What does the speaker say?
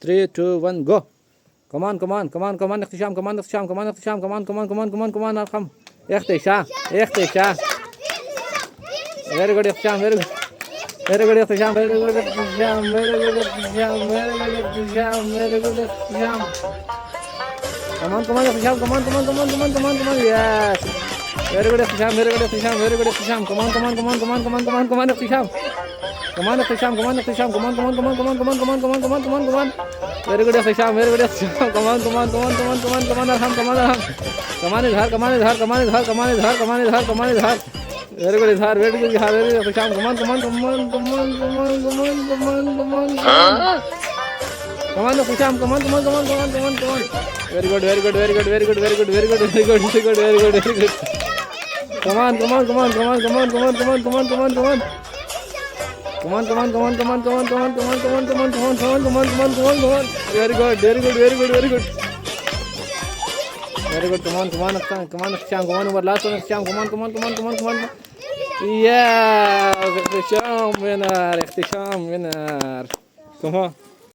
3, 2, 1, go. Come on, come on, come on, come on, اختشام, come on, اختشام, come on, اختشام, come on, come on, come on, come on, come on, أرقم. اختشام, اختشام. Very good, اختشام, very good. Very good, اختشام, very good, اختشام, very good, اختشام, very good, اختشام, very good, اختشام. Come on, come on, اختشام, come on, come on, come on, come on, come on, come on, yes. Very good, اختشام, very good, اختشام, very good, اختشام. Come on, come on, come on, come on, come on, come on, come on, اختشام. Come on, اختشام, come on, اختشام, come on, come on, come on, come on, come on, come on, come on, come on, come on, come on. Very good, اختشام, very good, اختشام. Come on, come on, come on, come on, come on, come on, أرقم, come on, أرقم. Come on, إظهار, come on, إظهار, come on, إظهار, come on, إظهار, come on, إظهار, come on, إظهار. Very good, إظهار, very good, إظهار, very good, اختشام. Come on, come on, come on, come on, come on, come on, come on, come on, come on. Come on, اختشام, come on, come on, come on, come on, come on, come on. Very good, very good, very good, very good, very good, very good, very good, very good, very good, very good. Come on, come on, come on, come on, come on, come on, come on, come on, come on, come on. Come on, come on, come on, come on, come on, come on, come on, come on, come on, come on, come on, come on, come on, come on, come on. Very good, very good, very good, very good. Very good. Come on, come on, come on, come on, over last one, come on, come on, come on, come on, come on. Yeah, اختشام winner, اختشام winner. Come on.